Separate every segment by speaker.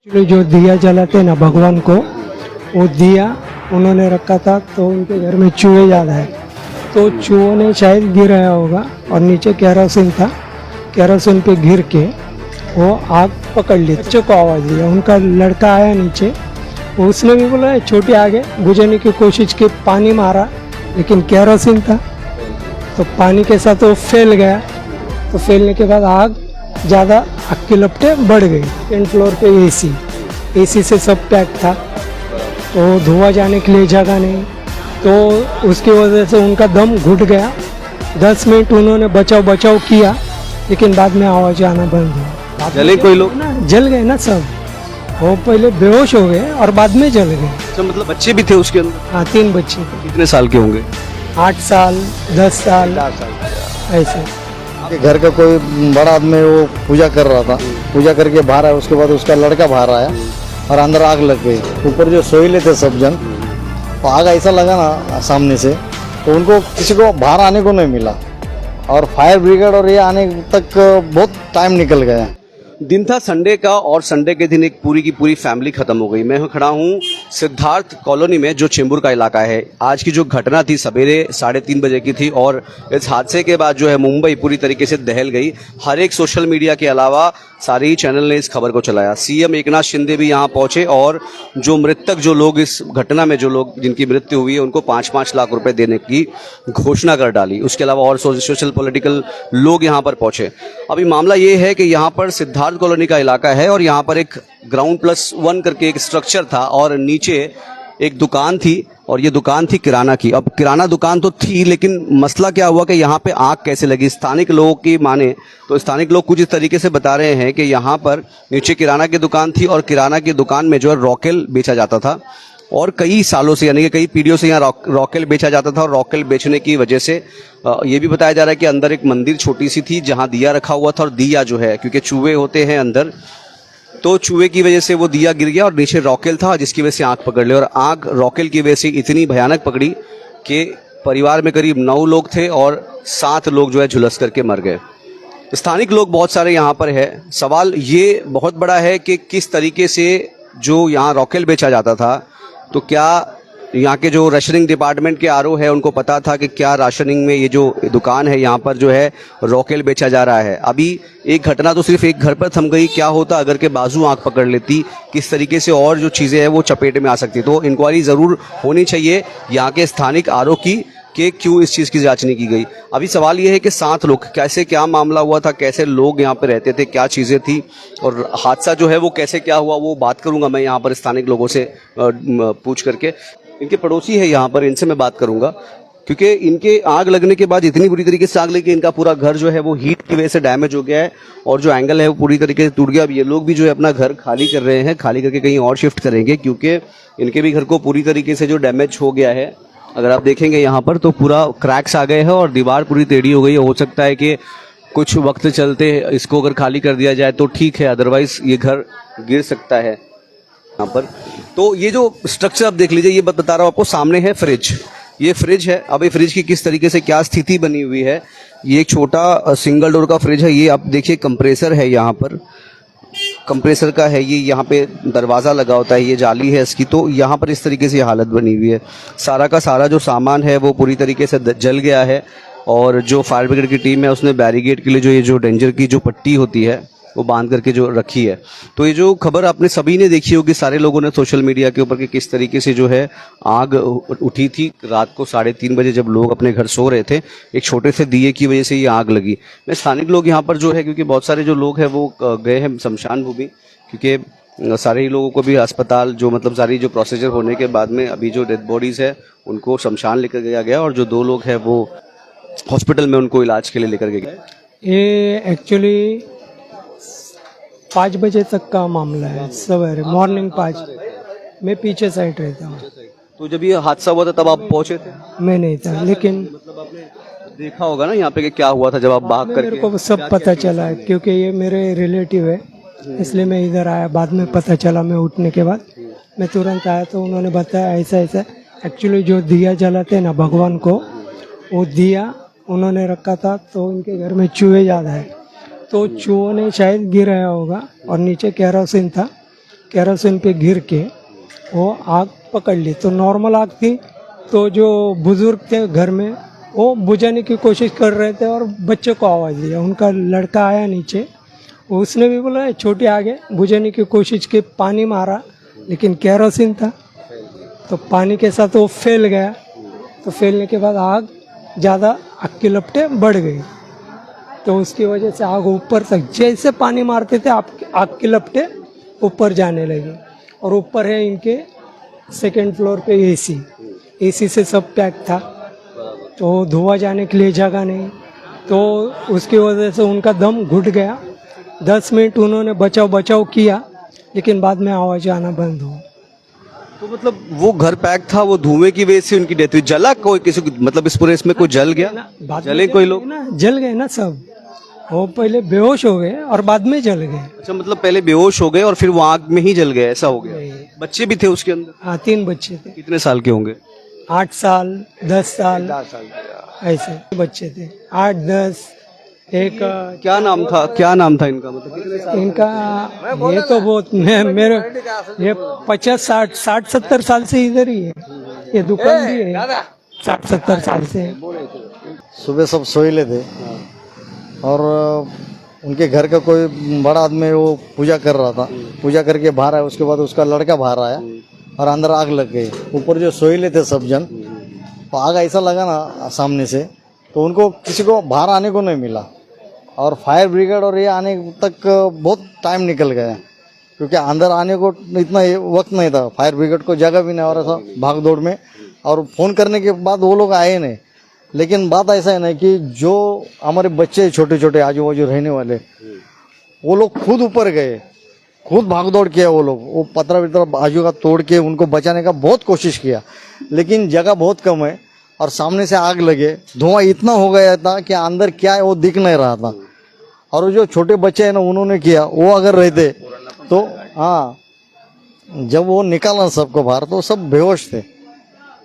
Speaker 1: Actually जो दिया जलाते हैं ना भगवान को, वो दिया उन्होंने रखा था तो उनके घर में चूहे ज़्यादा है, तो चूहों ने शायद गिराया होगा और नीचे केरोसिन था, केरोसिन पे गिर के वो आग पकड़ ली। बच्चों को आवाज़ दिया, उनका लड़का आया नीचे, उसने भी बोला छोटी आगे बुझाने की कोशिश की, पानी मारा लेकिन केरोसिन था तो पानी के साथ वो फैल गया। तो फैलने के बाद आग ज़्यादा आग की लपटें बढ़ गई। 10 फ्लोर पे एसी से सब पैक था, तो धुआं जाने के लिए जगह नहीं, तो उसकी वजह से उनका दम घुट गया। 10 मिनट उन्होंने बचाव किया, लेकिन बाद में आवाज़ आना बंद हुआ।
Speaker 2: जले कोई लोग?
Speaker 1: ना जल गए ना सब, वो पहले बेहोश हो गए और बाद में जल गए।
Speaker 2: अच्छा, मतलब बच्चे भी थे उसके अंदर?
Speaker 1: हाँ, 3 बच्चे,
Speaker 2: कितने साल के होंगे?
Speaker 1: 8 साल 10 साल ऐसे।
Speaker 3: घर का कोई बड़ा आदमी वो पूजा कर रहा था, पूजा करके बाहर आया, उसके बाद उसका लड़का बाहर आया और अंदर आग लग गई। ऊपर जो सोए थे सब जन, तो आग ऐसा लगा ना सामने से, तो उनको किसी को बाहर आने को नहीं मिला और फायर ब्रिगेड और ये आने तक बहुत टाइम निकल गया।
Speaker 2: दिन था संडे का और संडे के दिन एक पूरी की पूरी फैमिली खत्म हो गई। मैं खड़ा हूँ सिद्धार्थ कॉलोनी में, जो चेंबूर का इलाका है। आज की जो घटना थी सवेरे 3:30 बजे की थी और इस हादसे के बाद जो है मुंबई पूरी तरीके से दहल गई। हर एक सोशल मीडिया के अलावा सारे ही चैनल ने इस खबर को चलाया। सीएम एकनाथ शिंदे भी यहाँ पहुंचे और जो मृतक जो लोग इस घटना में जो लोग जिनकी मृत्यु हुई है उनको 5-5 लाख रुपए देने की घोषणा कर डाली। उसके अलावा और सोशल पॉलिटिकल लोग यहाँ पर पहुंचे। अभी मामला ये है कि यहाँ पर सिद्धार्थ कॉलोनी का इलाका है और यहाँ पर एक ग्राउंड+1 करके एक स्ट्रक्चर था और नीचे एक दुकान थी और ये दुकान थी किराना की। अब किराना दुकान तो थी, लेकिन मसला क्या हुआ कि यहाँ पे आग कैसे लगी? स्थानिक लोगों की माने तो स्थानिक लोग कुछ इस तरीके से बता रहे हैं कि यहाँ पर नीचे किराना की दुकान थी और किराना की दुकान में जो है रॉकेल बेचा जाता था और कई सालों से यानी कि कई पीढ़ियों से यहाँ रॉकेल बेचा जाता था। और रॉकेल बेचने की वजह से ये भी बताया जा रहा है कि अंदर एक मंदिर छोटी सी थी जहाँ दिया रखा हुआ था और दिया जो है, क्योंकि चूहे होते हैं अंदर, तो चूहे की वजह से वो दिया गिर गया और नीचे रॉकेल था जिसकी वजह से आग पकड़ ली। और आग रॉकेल की वजह से इतनी भयानक पकड़ी कि परिवार में करीब 9 लोग थे और 7 लोग जो है झुलस करके मर गए। स्थानिक लोग बहुत सारे यहाँ पर है। सवाल ये बहुत बड़ा है कि किस तरीके से जो यहाँ रॉकेल बेचा जाता था, तो क्या यहाँ के जो राशनिंग डिपार्टमेंट के आरओ है उनको पता था कि क्या राशनिंग में ये जो दुकान है यहाँ पर जो है रॉकेल बेचा जा रहा है? अभी एक घटना तो सिर्फ एक घर पर थम गई, क्या होता अगर के बाजू आंख पकड़ लेती, किस तरीके से और जो चीज़ें हैं वो चपेट में आ सकती। तो इंक्वायरी ज़रूर होनी चाहिए यहाँ के स्थानिक आरओ की कि क्यों इस चीज़ की जांच नहीं की गई। अभी सवाल ये है कि 7 लोग, कैसे क्या मामला हुआ था, कैसे लोग यहाँ पर रहते थे, क्या चीज़ें थी और हादसा जो है वो कैसे क्या हुआ, वो बात करूँगा मैं यहाँ पर स्थानिक लोगों से पूछ करके। इनके पड़ोसी है यहाँ पर, इनसे मैं बात करूँगा क्योंकि इनके आग लगने के बाद इतनी बुरी तरीके से आग लगी, इनका पूरा घर जो है वो हीट की वजह से डैमेज हो गया है और जो एंगल है वो पूरी तरीके से टूट गया। अब ये लोग भी जो है अपना घर खाली कर रहे हैं, खाली करके कहीं और शिफ्ट करेंगे क्योंकि इनके भी घर को पूरी तरीके से जो डैमेज हो गया है। अगर आप देखेंगे यहाँ पर तो पूरा क्रैक्स आ गए हैं और दीवार पूरी टेढ़ी हो गई है। हो सकता है कि कुछ वक्त चलते इसको अगर खाली कर दिया जाए तो ठीक है, अदरवाइज ये घर गिर सकता है यहाँ पर। तो ये जो स्ट्रक्चर आप देख लीजिए, ये बता रहा हूँ आपको, सामने है फ्रिज, ये फ्रिज है। अब ये फ्रिज की किस तरीके से क्या स्थिति बनी हुई है, ये एक छोटा सिंगल डोर का फ्रिज है। ये आप देखिए कंप्रेसर है यहाँ पर, कंप्रेसर का है ये, यहाँ पे दरवाज़ा लगा होता है, ये जाली है इसकी। तो यहाँ पर इस तरीके से हालत बनी हुई है। सारा का सारा जो सामान है वो पूरी तरीके से जल गया है और जो फायर ब्रिगेड की टीम है उसने बैरिकेड के लिए जो ये जो डेंजर की जो पट्टी होती है वो बांध करके जो रखी है। तो ये जो खबर आपने सभी ने देखी होगी, सारे लोगों ने सोशल मीडिया के ऊपर कि किस तरीके से जो है आग उठी थी रात को 3:30 बजे जब लोग अपने घर सो रहे थे, एक छोटे से दिए की वजह से ये आग लगी। मैं स्थानिक लोग यहाँ पर जो है, क्योंकि बहुत सारे जो लोग हैं वो गए हैं शमशान भूमि, क्योंकि सारे ही लोगों को भी अस्पताल जो मतलब सारी जो प्रोसीजर होने के बाद में अभी जो डेड बॉडीज़ है उनको शमशान लेकर गया और जो 2 लोग हैं वो हॉस्पिटल में उनको इलाज के लिए लेकर गए।
Speaker 1: ये एक्चुअली 5 बजे तक का मामला है, सवेरे मॉर्निंग 5। मैं पीछे साइड रहता हूँ।
Speaker 2: तो जब ये हादसा हुआ था तब आप पहुंचे थे?
Speaker 1: मैं नहीं था, लेकिन
Speaker 2: मतलब आपने देखा होगा ना यहाँ पे कि क्या हुआ था जब आप भाग करके?
Speaker 1: मेरे को सब पता चला है क्योंकि ये मेरे रिलेटिव है, इसलिए मैं इधर आया। बाद में पता चला, मैं उठने के बाद मैं तुरंत आया तो उन्होंने बताया ऐसा ऐसा। एक्चुअली जो दिया जलाते हैं ना भगवान को, वो दिया उन्होंने रखा था तो उनके घर में चूहे ज़्यादा है, तो चूहों ने शायद गिराया होगा और नीचे केरोसिन था, केरोसिन पे गिर के वो आग पकड़ ली। तो नॉर्मल आग थी, तो जो बुजुर्ग थे घर में वो बुझाने की कोशिश कर रहे थे और बच्चे को आवाज़ दिया। उनका लड़का आया नीचे, उसने भी बोला छोटी आग है, बुझाने की कोशिश की, पानी मारा लेकिन केरोसिन था तो पानी के साथ वो फैल गया। तो फैलने के बाद आग ज़्यादा आग की लपटें बढ़ गई, तो उसकी वजह से आग ऊपर तक, जैसे पानी मारते थे आग की लपटें ऊपर जाने लगी। और ऊपर है इनके सेकंड फ्लोर पे एसी से सब पैक था, तो धुआं जाने के लिए जगह नहीं, तो उसकी वजह से उनका दम घुट गया। 10 मिनट उन्होंने बचाव किया, लेकिन बाद में आवाज़ आना बंद हुआ।
Speaker 2: तो मतलब वो घर पैक था, वो धुएं की वजह से उनकी डेथ हुई। जला कोई किसी को, मतलब इस पूरे इसमें कोई जल गया?
Speaker 1: बाद में
Speaker 2: जले कोई लोग?
Speaker 1: ना, जल गए ना सब। वो पहले बेहोश हो गए और बाद में जल गए।
Speaker 2: अच्छा, मतलब पहले बेहोश हो गए और फिर वो आग में ही जल गए, ऐसा हो गया? बच्चे भी थे उसके अंदर?
Speaker 1: हाँ, 3 बच्चे थे।
Speaker 2: कितने साल के होंगे?
Speaker 1: 8 साल, 10 साल, ऐसे बच्चे थे, 8, 10। एक
Speaker 2: क्या नाम था इनका? मतलब कितने साल?
Speaker 1: इनका ये तो बहुत मेरे ये 50, 60, 70 साल से इधर ही है, ये दुकान भी है 60, 70 साल से।
Speaker 3: सुबह सब सोए थे और उनके घर का कोई बड़ा आदमी वो पूजा कर रहा था। पूजा करके बाहर आया, उसके बाद उसका लड़का बाहर आया और अंदर आग लग गई। ऊपर जो सोए थे सब जन, तो आग ऐसा लगा ना सामने से, तो उनको किसी को बाहर आने को नहीं मिला और फायर ब्रिगेड और ये आने तक बहुत टाइम निकल गया, क्योंकि अंदर आने को इतना वक्त नहीं था, फायर ब्रिगेड को जगह भी नहीं हो रहा था भाग दौड़ में, और फ़ोन करने के बाद वो लोग आए नहीं। लेकिन बात ऐसा है ना कि जो हमारे बच्चे छोटे छोटे आजू बाजू रहने वाले, वो लोग खुद ऊपर गए, खुद भाग दौड़ किया। वो लोग वो पतरा वितरा बाजू का तोड़ के उनको बचाने का बहुत कोशिश किया, लेकिन जगह बहुत कम है और सामने से आग लगे, धुआं इतना हो गया था कि अंदर क्या है वो दिख नहीं रहा था। और जो छोटे बच्चे हैं ना, उन्होंने किया, वो अगर रहते तो हाँ, जब वो निकाला सबको बाहर तो सब बेहोश थे।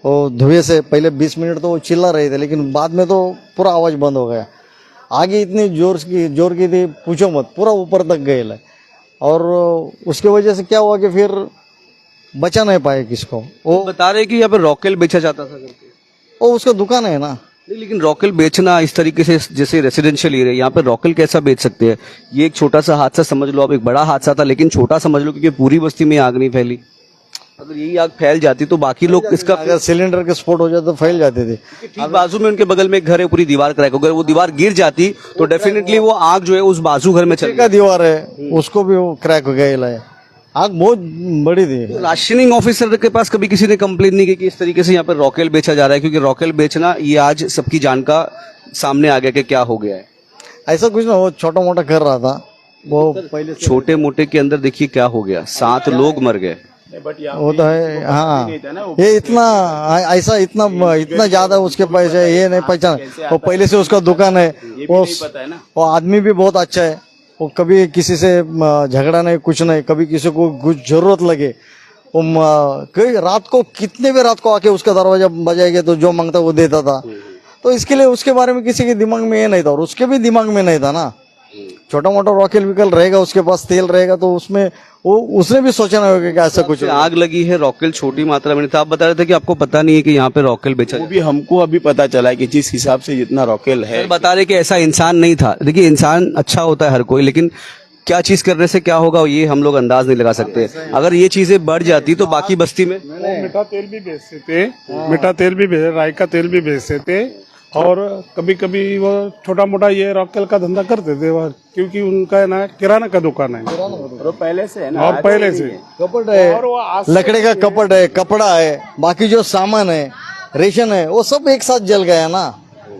Speaker 3: वो धुएं से पहले 20 मिनट तो वो चिल्ला रहे थे, लेकिन बाद में तो पूरा आवाज़ बंद हो गया। आगे इतनी जोर की थी, पूछो मत, पूरा ऊपर तक गए ला। और उसके वजह से क्या हुआ कि फिर बचा नहीं पाए किसको। वो
Speaker 2: बता रहे कि यहाँ पे रॉकेल बेचा जाता था करके।
Speaker 3: वो उसका दुकान है ना।
Speaker 2: नहीं, लेकिन रॉकेल बेचना इस तरीके से, जैसे रेसिडेंशियल एरिया, यहाँ पे रॉकेल कैसा बेच सकते हैं? ये एक छोटा सा हादसा समझ लो आप, एक बड़ा हादसा था लेकिन छोटा समझ लो, क्योंकि पूरी बस्ती में आग नहीं फैली। अगर यही आग फैल जाती तो बाकी लोग इसका,
Speaker 3: अगर सिलेंडर के स्फोट हो जाते तो फैल जाते थे।
Speaker 2: ठीक बाजू में उनके बगल में एक घर है, पूरी दीवार क्रैक हो गई, वो दीवार गिर जाती तो डेफिनेटली वो आग जो है उस बाजू घर में चल
Speaker 3: का दीवार है उसको भी वो क्रैक हो गया है। आग बहुत बड़ी थी।
Speaker 2: राशनिंग ऑफिसर के पास कभी किसी ने कंप्लेन नहीं की कि इस तरीके से यहाँ पर रॉकेल बेचा जा रहा है? क्योंकि रॉकेल बेचना ये आज सबकी जान का सामने आ गया कि क्या हो गया है।
Speaker 3: ऐसा कुछ ना, वो छोटा मोटा कर रहा था वो पहले।
Speaker 2: छोटे मोटे के अंदर देखिए क्या हो गया, 7 लोग मर गए।
Speaker 3: वो तो है हाँ। ये इतना ऐसा इतना ज्यादा उसके पैसे, ये नहीं पहचान। वो पहले से उसका दुकान है, वो आदमी भी बहुत अच्छा है। वो कभी किसी से झगड़ा नहीं, कुछ नहीं। कभी किसी को कुछ जरूरत लगे वो कई रात को, कितने भी रात को आके उसका दरवाजा बजाएगा तो जो मांगता वो देता था। तो इसके लिए उसके बारे में किसी के दिमाग में ये नहीं था और उसके भी दिमाग में नहीं था ना। छोटा मोटा रॉकेल विकल रहेगा, उसके पास तेल रहेगा, तो उसमें वो उसने भी सोचा नहीं होगा कि ऐसा कुछ
Speaker 2: आग लगी है। रॉकेल छोटी मात्रा में था, आप बता रहे थे कि आपको पता नहीं है कि यहाँ पे रॉकेल बेचा।
Speaker 4: वो भी हमको अभी पता चला है कि जिस हिसाब से जितना रॉकेल है,
Speaker 2: बता रहे कि ऐसा इंसान नहीं था। देखिए, इंसान अच्छा होता है हर कोई, लेकिन क्या चीज करने से क्या होगा ये हम लोग अंदाज नहीं लगा सकते। अगर ये चीजें बढ़ जाती तो बाकी बस्ती में
Speaker 5: मीठा तेल भी बेचते थे, मीठा तेल भी बेच, राई का तेल भी बेचते थे, और कभी कभी वो छोटा मोटा ये रॉकेल का धंधा करते थे वो, क्योंकि उनका है ना किराना का दुकान है
Speaker 4: और पहले से है ना,
Speaker 5: और पहले से
Speaker 3: कपड़ है, लकड़े का कपड़ है, कपड़ा है, बाकी जो सामान है, रेशन है, वो सब एक साथ जल गया ना,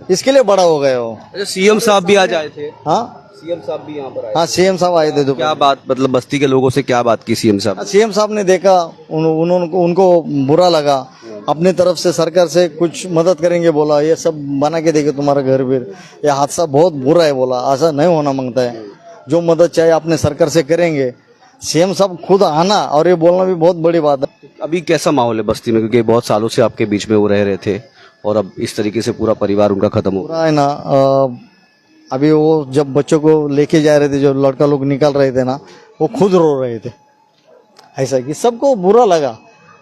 Speaker 3: इसके लिए बड़ा हो गया वो।
Speaker 2: सीएम साहब भी आज आए थे।
Speaker 3: हाँ,
Speaker 2: सीएम साहब भी यहाँ पर आए।
Speaker 3: हाँ, सीएम साहब आए थे। तो
Speaker 2: क्या बात, मतलब बस्ती के लोगों से क्या बात की सीएम साहब?
Speaker 3: सीएम साहब ने देखा, उनको बुरा लगा, अपनी तरफ से सरकार से कुछ मदद करेंगे बोला, ये सब बना के देखे तुम्हारा घर भी, ये हादसा बहुत बुरा है बोला, ऐसा नहीं होना मांगता है, जो मदद चाहिए अपने सरकार से करेंगे। सीएम साहब खुद आना और ये बोलना भी बहुत बड़ी बात है।
Speaker 2: अभी कैसा माहौल है बस्ती में, क्योंकि बहुत सालों से आपके बीच में वो रह रहे थे और अब इस तरीके से पूरा परिवार उनका खत्म हो
Speaker 3: पूरा है ना। अभी वो जब बच्चों को लेके जा रहे थे, जो लड़का लोग निकल रहे थे ना, वो खुद रो रहे थे, ऐसा कि सबको बुरा लगा।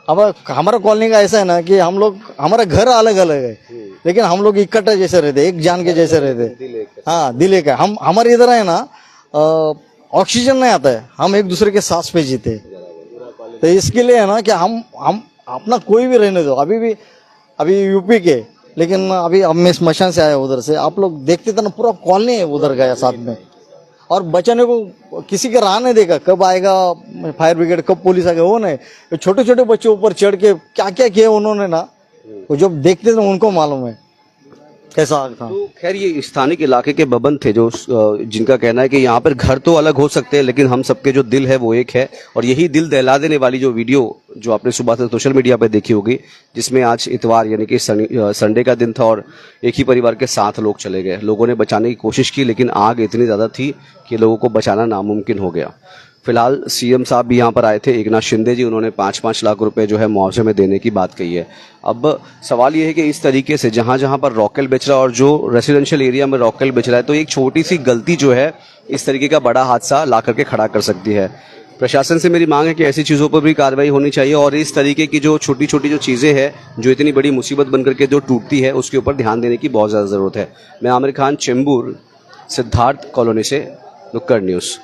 Speaker 3: अब हमारा कॉलोनी का ऐसा है ना कि हम लोग, हमारा घर अलग अलग है लेकिन हम लोग इकट्ठा जैसे रहते, एक जान के जैसे रहते। हाँ, दिल एक है। हम हमारे इधर है ना ऑक्सीजन नहीं आता है, हम एक दूसरे के सांस पे जीते। तो इसके लिए है ना कि हम अपना कोई भी रहने दो। अभी यूपी के, लेकिन अभी अब मैं स्मशान से आया उधर से, आप लोग देखते थे ना पूरा कॉलोनी है उधर गया साथ में, और बचाने को किसी का राह नहीं देगा। कब आएगा फायर ब्रिगेड, कब पुलिस आएगा, वो नहीं। छोटे छोटे बच्चों ऊपर चढ़ के क्या क्या किया उन्होंने ना, वो जब देखते थे उनको मालूम है कैसा आग था।
Speaker 2: तो खैर ये स्थानिक इलाके के बबन थे जो जिनका कहना है कि यहाँ पर घर तो अलग हो सकते हैं लेकिन हम सबके जो दिल है वो एक है। और यही दिल दहला देने वाली जो वीडियो जो आपने सुबह से सोशल मीडिया पर देखी होगी, जिसमें आज इतवार यानी कि संडे का दिन था और एक ही परिवार के 7 लोग चले गए। लोगों ने बचाने की कोशिश की लेकिन आग इतनी ज़्यादा थी कि लोगों को बचाना नामुमकिन हो गया। फिलहाल सीएम साहब भी यहाँ पर आए थे, एकनाथ शिंदे जी, उन्होंने 5-5 लाख रुपए जो है मुआवजे में देने की बात कही है। अब सवाल ये है कि इस तरीके से जहाँ जहाँ पर रॉकेल बेच रहा है और जो रेसिडेंशियल एरिया में रॉकेल बेच रहा है, तो एक छोटी सी गलती जो है इस तरीके का बड़ा हादसा ला करके खड़ा कर सकती है। प्रशासन से मेरी मांग है कि ऐसी चीज़ों पर भी कार्रवाई होनी चाहिए और इस तरीके की जो छोटी छोटी जो चीज़ें हैं जो इतनी बड़ी मुसीबत बनकर के जो टूटती है उसके ऊपर ध्यान देने की बहुत ज़्यादा ज़रूरत है। मैं आमिर खान, चेंबूर, सिद्धार्थ कॉलोनी से, नुक्कड़ न्यूज़।